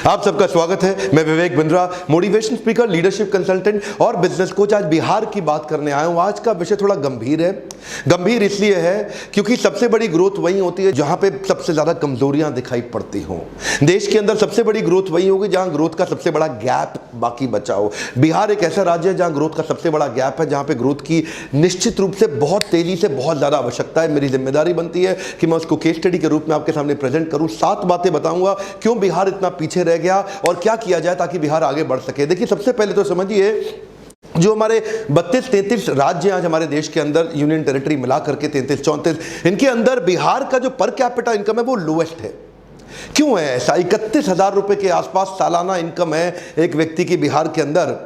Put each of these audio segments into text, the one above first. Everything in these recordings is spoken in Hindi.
आप सबका स्वागत है। मैं Vivek Bindra, motivation speaker, leadership consultant और बिजनेस कोच। आज बिहार की बात करने आया हूं। आज का विषय थोड़ा गंभीर है। गंभीर इसलिए है क्योंकि सबसे बड़ी ग्रोथ वही होती है जहां पे सबसे ज्यादा कमजोरियां दिखाई पड़ती हों। देश के अंदर सबसे बड़ी ग्रोथ वही होगी जहां ग्रोथ का सबसे बड़ा गैप बाकी बचा हो। बिहार एक ऐसा राज्य है जहां ग्रोथ का सबसे बड़ा गैप है, जहां पे ग्रोथ की निश्चित रूप से बहुत तेजी से बहुत ज्यादा आवश्यकता है। मेरी जिम्मेदारी बनती है कि मैं उसको केस स्टडी के रूप में आपके सामने प्रेजेंट करूं। 7 बातें बताऊंगा क्यों बिहार इतना पीछे रह गया और क्या किया जाए ताकि बिहार आगे बढ़ सके। देखिए, सबसे पहले तो समझिए, जो हमारे 32-33 राज्य आज हमारे देश के अंदर, यूनियन टेरिटरी मिला करके 33-34, इनके अंदर बिहार का जो पर कैपिटा इनकम है वो लोएस्ट है। क्यों है ऐसा? 31,000 रुपए के आसपास सालाना इनकम है एक व्यक्ति की बिहार के अंदर।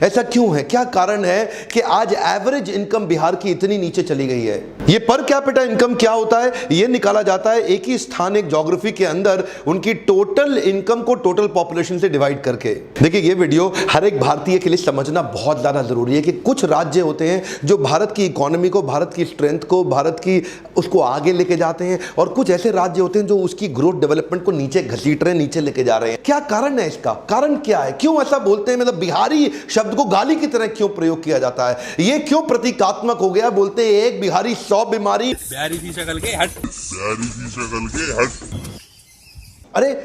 ऐसा क्यों है? क्या कारण है कि आज एवरेज इनकम बिहार की इतनी नीचे चली गई है? ये पर कैपिटा इनकम क्या होता है? ये निकाला जाता है एक ही स्थान, एक ज्योग्राफी के अंदर उनकी टोटल इनकम को टोटल पॉपुलेशन से डिवाइड करके। देखिए, ये वीडियो हर एक भारतीय के लिए समझना बहुत ज्यादा जरूरी है कि कुछ राज्य होते हैं जो भारत की इकोनॉमी को, भारत की स्ट्रेंथ को, भारत की उसको आगे लेके जाते हैं, और कुछ ऐसे राज्य होते हैं जो उसकी ग्रोथ डेवलपमेंट को नीचे घसीट रहे हैं, नीचे लेके जा रहे हैं। क्या कारण है इसका? कारण क्या है? क्यों ऐसा बोलते हैं? मतलब बिहारी शब्द को गाली की तरह क्यों प्रयोग किया जाता है? ये क्यों प्रतीकात्मक हो गया? बोलते हैं एक बिहारी 100 बीमारी। बिहारी की शक्ल के हट। अरे,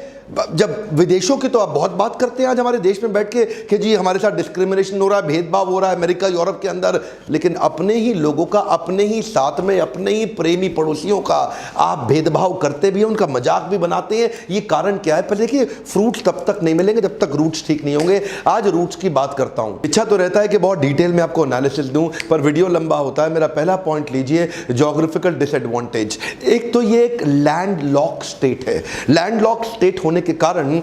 जब विदेशों की तो आप बहुत बात करते हैं आज हमारे देश में बैठ के कि जी हमारे साथ डिस्क्रिमिनेशन हो रहा है, भेदभाव हो रहा है अमेरिका यूरोप के अंदर, लेकिन अपने ही लोगों का, अपने ही साथ में अपने ही प्रेमी पड़ोसियों का आप भेदभाव करते भी हैं, उनका मजाक भी बनाते हैं। ये कारण क्या है? पहले देखिए, फ्रूट्स तब तक नहीं मिलेंगे जब तक रूट्स ठीक नहीं होंगे। आज रूट्स की बात करता हूं। इच्छा तो रहता है कि बहुत डिटेल में आपको एनालिसिस दूं, पर वीडियो लंबा होता है। मेरा पहला पॉइंट लीजिए, ज्योग्राफिकल डिसएडवांटेज। एक तो ये एक लैंड लॉक स्टेट है। लैंड लॉक स्टेट होने के कारण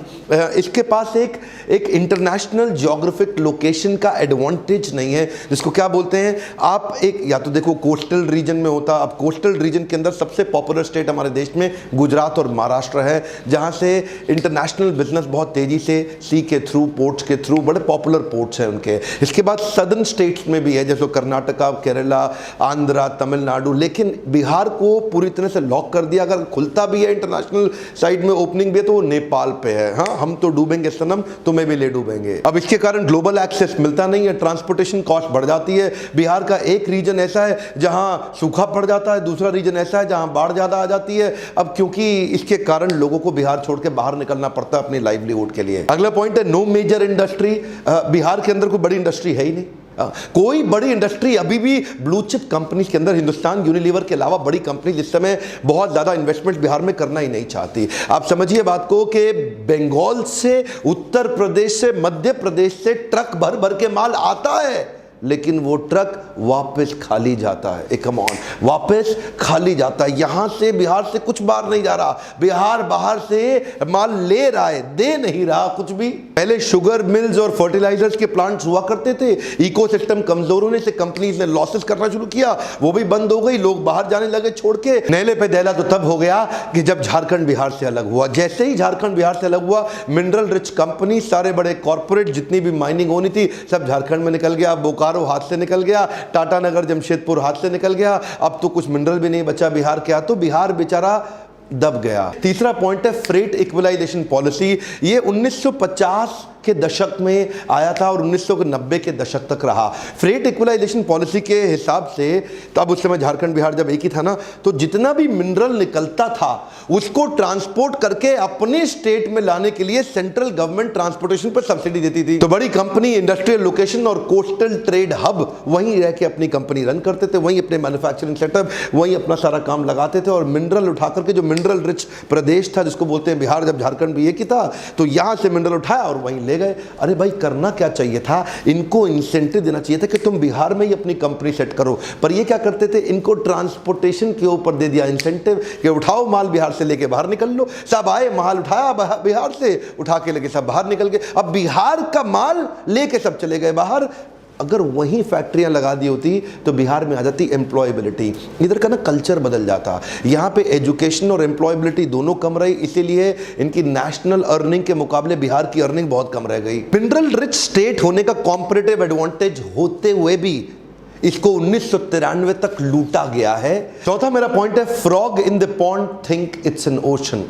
इसके पास एक इंटरनेशनल ज्योग्राफिक लोकेशन का एडवांटेज नहीं है, जिसको क्या बोलते हैं आप, एक या तो देखो कोस्टल रीजन में होता। अब कोस्टल रीजन के अंदर सबसे पॉपुलर स्टेट हमारे देश में गुजरात और महाराष्ट्र है, जहां से इंटरनेशनल बिजनेस बहुत तेजी से सी के थ्रू, पोर्ट्स के थ्रू, बड़े पॉपुलर पोर्ट्स हैं उनके। इसके बाद सदर्न स्टेट्स में भी है, जैसे कर्नाटका, केरला, आंध्रा, तमिलनाडु। लेकिन बिहार को पूरी तरह से लॉक कर दिया। अगर खुलता भी है इंटरनेशनल साइड में, ओपनिंग भी है, तो वो नेपाल पे है। हाँ, हम तो डूबेंगे सनम, तुम्हें भी ले डूबेंगे। अब इसके कारण ग्लोबल एक्सेस मिलता नहीं है, ट्रांसपोर्टेशन कॉस्ट बढ़ जाती है। बिहार का एक रीजन ऐसा है जहां सूखा पड़ जाता है, दूसरा रीजन ऐसा है जहां बाढ़ ज्यादा आ जाती है। अब क्योंकि इसके कारण लोगों को बिहार छोड़ के बाहर निकलना पड़ता है अपनी लाइवलीहुड के लिए। अगला पॉइंट है नो मेजर इंडस्ट्री। बिहार के अंदर कोई बड़ी इंडस्ट्री है ही नहीं। कोई बड़ी इंडस्ट्री अभी भी ब्लू चिप कंपनीज के अंदर, हिंदुस्तान यूनिलीवर के अलावा बड़ी कंपनी इस समय बहुत ज्यादा इन्वेस्टमेंट बिहार में करना ही नहीं चाहती। आप समझिए बात को कि बंगाल से, उत्तर प्रदेश से, मध्य प्रदेश से ट्रक भर भर के माल आता है, लेकिन वो ट्रक वापस खाली जाता है। कम ऑन, वापस खाली जाता है। यहां से, बिहार से कुछ बाहर नहीं जा रहा, बिहार बाहर से माल ले रहा है, दे नहीं रहा कुछ भी। पहले शुगर मिल्स और फर्टिलाइजर्स के प्लांट्स हुआ करते थे, इकोसिस्टम कमजोर होने से कंपनीज ने लॉसेस करना शुरू किया, वो भी बंद हो गई, लोग बाहर जाने लगे छोड़ के। नैले पे दहला तो तब हो गया कि जब झारखंड बिहार से अलग हुआ। जैसे ही झारखंड बिहार से अलग हुआ, मिनरल रिच कंपनी, सारे बड़े कॉर्पोरेट, जितनी भी माइनिंग होनी थी, सब झारखंड में निकल गया। बोकारो हाथ से निकल गया, टाटा नगर, जमशेदपुर हाथ से निकल गया। अब तो कुछ मिनरल भी नहीं बचा बिहार के, तो बिहार बेचारा दब गया। तीसरा पॉइंट है फ्रेट इक्वलाइजेशन पॉलिसी। ये 1950 के दशक में आया था और 1990 के दशक तक रहा। फ्रेट इक्वलाइजेशन पॉलिसी के हिसाब से, तब उस समय झारखंड बिहार जब एक ही था ना, तो जितना भी मिनरल निकलता था उसको ट्रांसपोर्ट करके अपने स्टेट में लाने के लिए सेंट्रल गवर्नमेंट ट्रांसपोर्टेशन पर सब्सिडी देती थी। तो बड़ी कंपनी, इंडस्ट्रियल लोकेशन और कोस्टल ट्रेड हब वहीं रह के अपनी कंपनी रन करते थे, वहीं अपने मैन्युफैक्चरिंग सेटअप, वहीं अपना सारा काम लगाते थे। और मिनरल उठा करके, जो मिनरल रिच प्रदेश था जिसको बोलते हैं बिहार, जब झारखंड भी एक ही था, तो यहां से मिनरल उठाया और वहीं ले गए। अरे भाई, करना क्या चाहिए था? इनको इंसेंटिव देना चाहिए था कि तुम बिहार में ही अपनी कंपनी सेट करो। पर ये क्या करते थे? इनको ट्रांसपोर्टेशन के ऊपर दे दिया इंसेंटिव कि उठाओ माल, बिहार से लेके बाहर निकल लो। सब आए, माल उठाया बिहार से, उठा के लेके सब बाहर निकल गए। अब बिहार का माल लेके सब चले गए बाहर। अगर वहीं फैक्ट्रियां लगा दी होती तो बिहार में आ जाती एम्प्लॉयबिलिटी। इधर का ना कल्चर बदल जाता। यहाँ पे एजुकेशन और एम्प्लॉयबिलिटी दोनों कम रही, इसीलिए इनकी नेशनल अर्निंग के मुकाबले बिहार की अर्निंग बहुत कम रह गई। मिनरल रिच स्टेट होने का कॉम्पिटिटिव एडवांटेज होते हुए भी इसको 1993 तक लूटा गया है। चौथा मेरा पॉइंट है, frog in the pond think it's an ocean.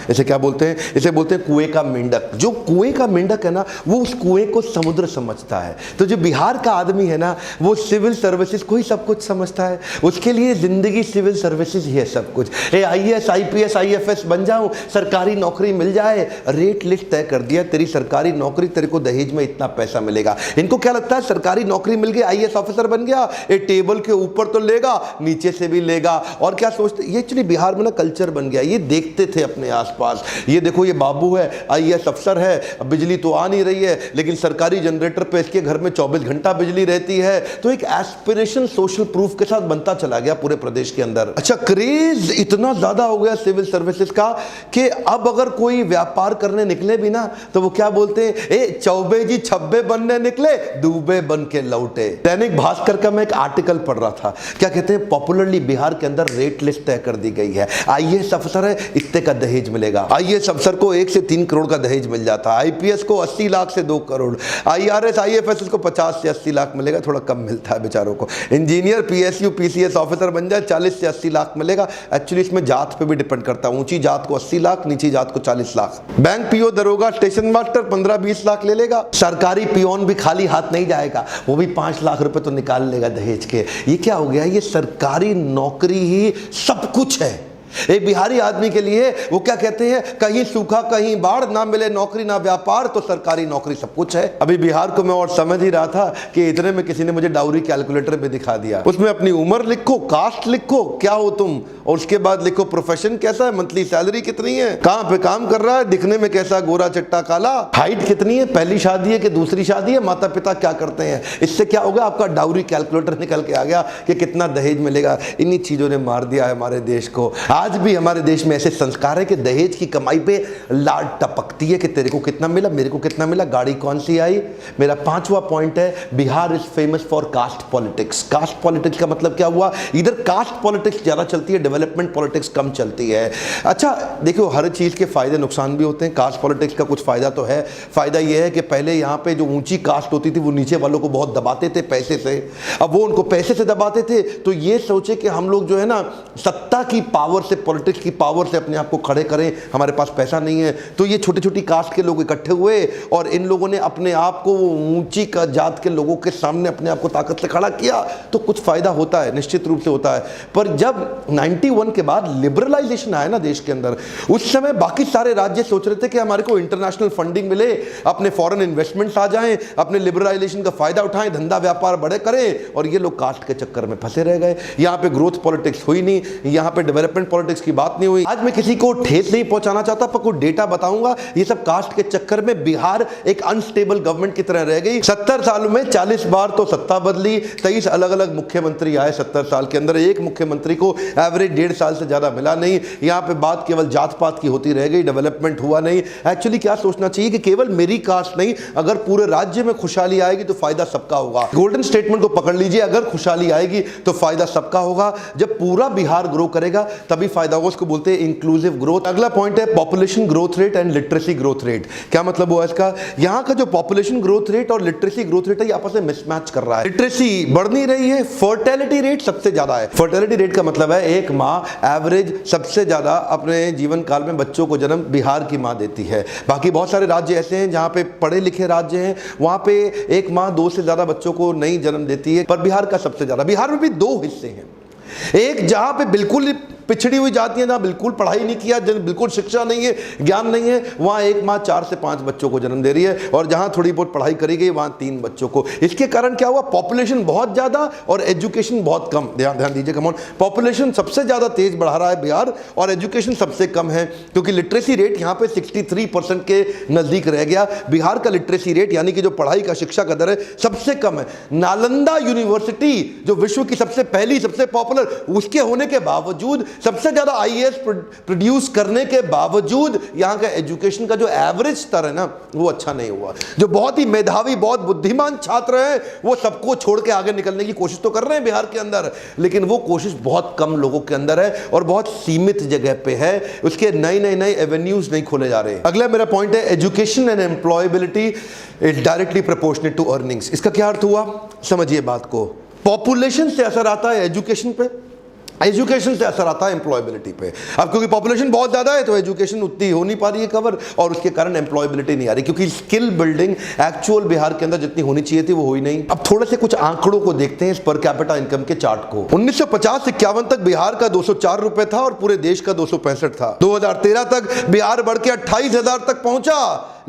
इसे क्या बोलते हैं? इसे बोलते हैं कुएं का मेंढक। जो कुएं का मेंढक है ना, वो उस कुएं को समुद्र समझता है। तो जो बिहार का आदमी है ना, वो सिविल सर्विसेज को ही सब कुछ समझता है। उसके लिए जिंदगी सिविल सर्विसेज ही है सब कुछ। IAS IPS IFS बन जाऊं, सरकारी नौकरी मिल जाए, रेट लिस्ट तय कर दिया, तेरी सरकारी नौकरी, तेरे को दहेज में इतना पैसा मिलेगा। इनको क्या लगता है, सरकारी नौकरी मिल गई, IAS ऑफिसर बन गया, ये टेबल के ऊपर तो लेगा, नीचे से भी लेगा। और क्या सोचते, ये एक्चुअली बिहार में ना कल्चर बन गया। ये देखते थे अपने आसपास, ये देखो ये बाबू है, IAS अफसर है, अब बिजली तो आ नहीं रही है, लेकिन सरकारी जनरेटर पे इसके घर में 24 घंटा बिजली रहती है। तो एक एस्पिरेशन सोशल प्रूफ के साथ बनता चला गया पूरे प्रदेश के अंदर। अच्छा, क्रेज इतना ज्यादा हो गया सिविल सर्विसेज का कि अब अगर कोई व्यापार करने निकले भी ना, तो वो क्या बोलते हैं, ए चौबे जी छब्बे बनने निकले, दूबे बन के लौटे। दैनिक भास्कर का मैं एक आर्टिकल पढ़ रहा था, क्या कहते हैं, पॉपुलरली बिहार के अंदर रेट लिस्ट तय कर दी गई है। IAS अफसर है, इतने का दहेज मिलेगा। IAS अफसर को 1 से 3 करोड़ का दहेज मिल जाता है, IPS को 80 लाख से 2 करोड़, IRS IFS को 50 से 80 लाख मिलेगा, थोड़ा कम मिलता है बेचारों को। इंजीनियर PSU PCS ऑफिसर बन जाए, 40 से 80 लाख मिलेगा। एक्चुअली इसमें जात पे भी डिपेंड करता है, ऊंची जात को 80 लाख, नीची जात को 40 लाख। बैंक PO दरोगा स्टेशन मास्टर 15-20 लाख ले लेगा। सरकारी पियोन भी खाली हाथ नहीं जाएगा, वो भी 5 लाख रुपए तो निकाल लेगा दहेज के। ये क्या हो गया, ये सरकारी नौकरी ही सब कुछ है। एक बिहारी आदमी के लिए वो क्या कहते हैं, कहीं सूखा कहीं बाढ़, ना मिले नौकरी ना व्यापार, तो सरकारी नौकरी सब कुछ है। अभी बिहार को मैं और समझ ही रहा था कि इतने में किसी ने मुझे डाउरी कैलकुलेटर पे दिखा दिया। उसमें अपनी उम्र लिखो, कास्ट लिखो, क्या हो तुम, और उसके बाद लिखो प्रोफेशन कैसा है, मंथली सैलरी कितनी है, कहां पे काम कर रहा है, दिखने में कैसा, गोरा चट्टा काला, हाइट कितनी है, पहली शादी है कि दूसरी शादी है, माता पिता क्या करते हैं। इससे क्या होगा, आपका डाउरी कैलकुलेटर निकल के आ गया कि कितना दहेज मिलेगा। इन्हीं चीजों ने मार दिया है हमारे देश को। आज भी हमारे देश में ऐसे संस्कार है कि दहेज की कमाई पे लाड टपकती है कि तेरे को कितना मिला, मेरे को कितना मिला, गाड़ी कौन सी आई। मेरा 5वां पॉइंट है, Bihar is famous for caste politics. Caste politics का मतलब क्या हुआ, इधर कास्ट पॉलिटिक्स ज्यादा चलती है, डेवलपमेंट पॉलिटिक्स कम चलती है। अच्छा देखो, हर चीज के फायदे नुकसान भी होते हैं। कास्ट पॉलिटिक्स का कुछ फायदा तो है। फायदा यह है कि पहले यहाँ पे जो ऊंची कास्ट होती थी वो नीचे वालों को बहुत दबाते थे पैसे से। अब वो उनको पैसे से दबाते थे, तो ये सोचे कि हम लोग जो है ना, सत्ता की पावर से, पॉलिटिक्स की पावर से अपने आप को खड़े करें, हमारे पास पैसा नहीं है। तो ये छोटी छोटी कास्ट के लोग इकट्ठे हुए और इन लोगों ने अपने आप को ऊंची जात के लोगों के सामने अपने आप को ताकत से खड़ा किया। तो कुछ फायदा होता है, निश्चित रूप से होता है। पर जब 91 के बाद लिबरलाइजेशन आया ना देश के अंदर, उस समय बाकी सारे राज्य सोच रहे थे कि हमारे को इंटरनेशनल फंडिंग मिले, अपने फॉरेन इन्वेस्टमेंट्स आ जाएं, अपने लिबरलाइजेशन का फायदा उठाएं, धंधा व्यापार बड़े करें, और ये लोग कास्ट के चक्कर में फंसे रह गए। यहाँ पे ग्रोथ पॉलिटिक्स हुई नहीं, यहाँ पे डेवलपमेंट पॉलिटिक्स की बात नहीं हुई। आज मैं किसी को ठेस नहीं पहुंचाना चाहता, पर कोई डेटा बताऊंगा। ये सब कास्ट के चक्कर में बिहार एक अनस्टेबल गवर्नमेंट की तरह रह गई। 70 सालों में 40 बार तो सत्ता बदली, 23 अलग अलग मुख्यमंत्री आए 70 साल के अंदर। एक मुख्यमंत्री को एवरेज 1.5 साल से ज्यादा मिला नहीं। यहाँ पे बात केवल जात पात की होती रह गई, डेवलपमेंट हुआ नहीं। एक्चुअली क्या सोचना चाहिए कि केवल मेरी कास्ट नहीं, अगर पूरे राज्य में खुशहाली आएगी तो फायदा सबका होगा। गोल्डन स्टेटमेंट को पकड़ लीजिए, अगर खुशहाली आएगी तो फायदा सबका होगा। जब पूरा बिहार ग्रो करेगा तभी फायदा होगा। उसको बोलते हैं इंक्लूसिव ग्रोथ। अगला पॉइंट है population growth rate and literacy growth rate. क्या मतलब हुआ इसका, यहां का जो पॉपुलेशन ग्रोथ रेट और लिटरेसी ग्रोथ रेट है, ये आपस में मिसमैच कर रहा है। लिटरेसी बढ़ नहीं रही है, फर्टिलिटी रेट सबसे ज्यादा है। फर्टिलिटी रेट का मतलब है एक मां एवरेज सबसे ज्यादा अपने जीवन काल में बच्चों को जन्म बिहार की मां देती है। बाकी बहुत सारे राज्य ऐसे हैं जहां पे पढ़े लिखे राज्य हैं, वहां पे एक मां 2 से ज्यादा बच्चों को नहीं जन्म देती है, पर बिहार का सबसे ज्यादा। बिहार में भी 2 हिस्से हैं, एक जहां पे बिल्कुल पिछड़ी हुई जाती है, ना बिल्कुल पढ़ाई नहीं किया, बिल्कुल शिक्षा नहीं है, ज्ञान नहीं है, वहां एक मां 4 से 5 बच्चों को जन्म दे रही है, और जहां थोड़ी बहुत पढ़ाई करी गई वहां 3 बच्चों को। इसके कारण क्या हुआ, पॉपुलेशन बहुत ज्यादा और एजुकेशन बहुत कम। ध्यान दीजिए, कम ऑन, पॉपुलेशन सबसे ज्यादा तेज बढ़ा रहा है बिहार और एजुकेशन सबसे कम है, क्योंकि लिटरेसी रेट यहां पे 63% के नजदीक रह गया। बिहार का लिटरेसी रेट यानी कि जो पढ़ाई का शिक्षा का दर है सबसे कम है। नालंदा यूनिवर्सिटी जो विश्व की सबसे पहली सबसे पॉपुलर, उसके होने के बावजूद, सबसे ज्यादा IAS प्रोड्यूस करने के बावजूद, यहां का एजुकेशन का जो एवरेज स्तर है ना, वो अच्छा नहीं हुआ। जो बहुत ही मेधावी, बहुत बुद्धिमान छात्र हैं, वो सबको छोड़ के आगे निकलने की कोशिश तो कर रहे हैं बिहार के अंदर, लेकिन वो कोशिश बहुत कम लोगों के अंदर है और बहुत सीमित जगह पे है। उसके नए एवेन्यूज नहीं खोले जा रहे। अगला मेरा पॉइंट है education and employability is directly proportionate to earnings. इसका क्या अर्थ हुआ, समझिए बात को। पॉपुलेशन से असर आता है एजुकेशन पे, एजुकेशन से असर आता है एम्प्लॉयबिलिटी पे। अब क्योंकि पॉपुलेशन बहुत ज्यादा है तो एजुकेशन उतनी हो नहीं पा रही है कवर, और उसके कारण एम्प्लॉयबिलिटी नहीं आ रही, क्योंकि स्किल बिल्डिंग एक्चुअल बिहार के अंदर जितनी होनी चाहिए थी वो हुई नहीं। अब थोड़े से कुछ आंकड़ों को देखते हैं इस पर कैपिटा इनकम के चार्ट को। 1950-51 तक बिहार का 204 रुपए था और पूरे देश का 265 था। 2013 तक बिहार बढ़ के 28,000 तक पहुंचा,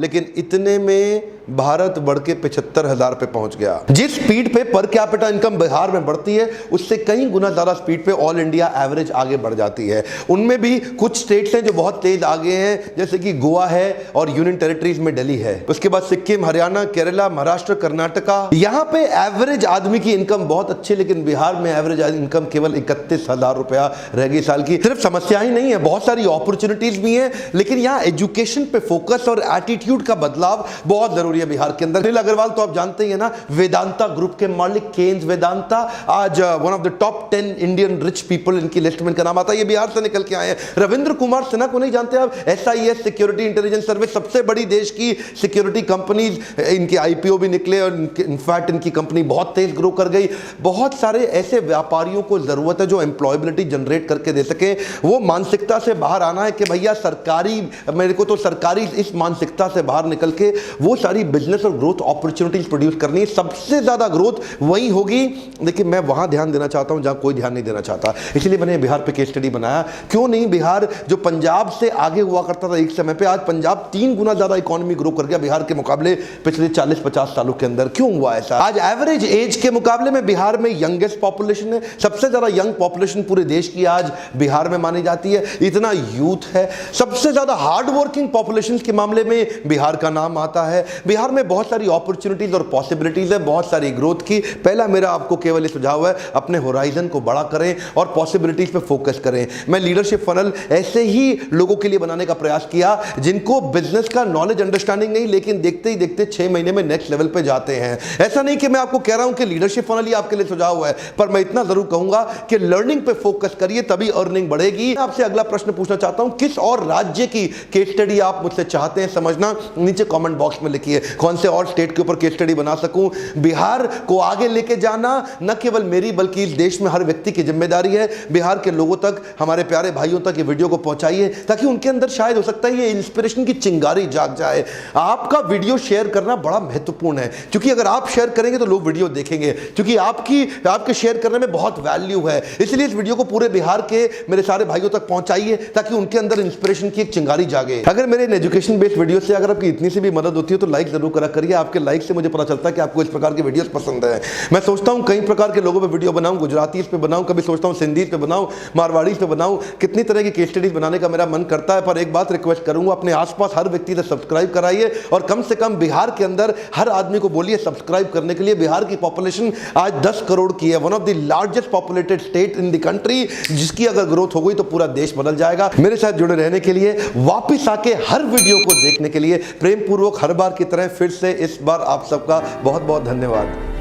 लेकिन इतने में भारत बढ़ के 75,000 पे पहुंच गया। जिस स्पीड पे पर कैपिटा इनकम बिहार में बढ़ती है उससे कई गुना ज्यादा स्पीड पे ऑल इंडिया एवरेज आगे बढ़ जाती है। उनमें भी कुछ स्टेट्स हैं जो बहुत तेज आगे हैं, जैसे कि गोवा है और यूनियन टेरिटरीज में दिल्ली है। उसके बाद सिक्किम, हरियाणा, केरला, महाराष्ट्र, कर्नाटका। यहां पे एवरेज आदमी की इनकम बहुत अच्छी, लेकिन बिहार में एवरेज इनकम केवल 31,000 रुपया रह गई साल की। सिर्फ समस्या ही नहीं है, बहुत सारी अपॉर्चुनिटीज भी हैं, लेकिन यहां एजुकेशन पे फोकस और एटीट्यूड का बदलाव बहुत जरूरी है बिहार के अंदर। अनिल अग्रवाल तो आप जानते ही है ना, वेदांता ग्रुप के मालिक, केन्स वेदांता, आज one of the top 10 Indian rich people इनकी लिस्ट में इनका नाम आता है। ये बिहार से निकल के आए हैं। रविंद्र कुमार सिन्हा को नहीं जानते आप? SIS सिक्योरिटी इंटेलिजेंस सर्विस, सबसे बड़ी देश की सिक्योरिटी कंपनीज, इनके IPO भी निकले और इनफैक्ट इनकी कंपनी बहुत तेज ग्रो कर गई। बहुत सारे ऐसे व्यापारियों को जरूरत है जो एम्प्लॉयबिलिटी जनरेट करके दे सके। वो मानसिकता से बाहर आना है कि भैया सरकारी, मेरे को तो सरकारी, इस मानसिकता से बाहर निकल के वो सारी बिजनेस और ग्रोथ अपॉर्चुनिटीज प्रोड्यूस करनी है। सबसे ज्यादा ग्रोथ वही होगी, लेकिन मैं वहां ध्यान देना चाहता हूं जहां कोई ध्यान नहीं देना चाहता, इसलिए मैंने बिहार पे केस स्टडी बनाया। क्यों नहीं बिहार, जो पंजाब से आगे हुआ करता था एक समय पे, आज पंजाब 3 गुना ज्यादा इकोनॉमी ग्रो कर गया बिहार के मुकाबले पिछले 40-50 सालों के अंदर। क्यों हुआ ऐसा? आज एवरेज एज के मुकाबले में बिहार में यंगेस्ट पॉपुलेशन है, सबसे ज्यादा यंग पॉपुलेशन पूरे देश की आज बिहार में मानी जाती है। इतना यूथ है, सबसे ज्यादा हार्ड वर्किंग पॉपुलेशन के मामले में बिहार का नाम आता है। बिहार में बहुत सारी अपॉर्चुनिटीज और पॉसिबिलिटीज है, बहुत सारी ग्रोथ की। पहला मेरा आपको केवल ये सुझाव है, अपने होराइजन को बड़ा करें और पॉसिबिलिटीज पे फोकस करें। मैं लीडरशिप फनल ऐसे ही लोगों के लिए बनाने का प्रयास किया जिनको बिजनेस का नॉलेज अंडरस्टैंडिंग नहीं, लेकिन देखते ही देखते 6 महीने में नेक्स्ट लेवल पे जाते हैं। ऐसा नहीं कि मैं आपको कह रहा हूं कि लीडरशिप फनल ही आपके लिए सुझाव है, पर मैं इतना जरूर कहूंगा कि लर्निंग पे फोकस करिए, तभी अर्निंग बढ़ेगी। आपसे अगला प्रश्न पूछना चाहता हूं, किस और राज्य की केस स्टडी आप मुझसे चाहते हैं समझना, नीचे कमेंट बॉक्स में लिखिए। कौन से और स्टेट के ऊपर केस स्टडी बना सकूं। बिहार को आगे लेके जाना न केवल मेरी बल्कि इस देश में हर व्यक्ति की जिम्मेदारी है। बिहार के लोगों तक, हमारे प्यारे भाइयों तक ये वीडियो को पहुंचाइए, ताकि उनके अंदर शायद हो सकता है ये इंस्पिरेशन की चिंगारी जाग जाए। आपका वीडियो शेयर करना बड़ा महत्वपूर्ण है, क्योंकि अगर आप शेयर करेंगे तो लोग वीडियो देखेंगे, क्योंकि आपके शेयर करने में बहुत वैल्यू है। इसलिए इस वीडियो को पूरे बिहार के मेरे सारे भाइयों तक पहुंचाइए, ताकि उनके अंदर इंस्पिरेशन की एक चिंगारी जागे। अगर मेरे एजुकेशन बेस्ड वीडियो से अगर आपकी इतनी सी भी मदद होती है तो लाइक जरूर करा करिए। आपके लाइक से मुझे पता चलता है कि आपको इस प्रकार की वीडियोस पसंद है। मैं सोचता हूं कई प्रकार के लोगों पे वीडियो बनाऊं, गुजराती पे बनाऊं, कभी सोचता हूं सिंधी पे बनाऊं, मारवाड़ी पे बनाऊं, कितनी तरह की केस स्टडीज बनाने का मेरा मन करता है। पर एक बात रिक्वेस्ट करूंगा, अपने आसपास हर व्यक्ति से सब्सक्राइब कराइए, और कम से कम बिहार के अंदर हर आदमी को बोलिए सब्सक्राइब करने के लिए। बिहार की पॉपुलेशन आज 10 करोड़ की है, one of the largest populated state in the country, जिसकी अगर ग्रोथ हो गई तो पूरा देश बदल जाएगा। मेरे साथ जुड़े रहने के लिए, वापिस आके हर वीडियो को देखने के लिए प्रेम पूर्वक हर बार की तरह फिर से इस बार आप सबका बहुत बहुत धन्यवाद।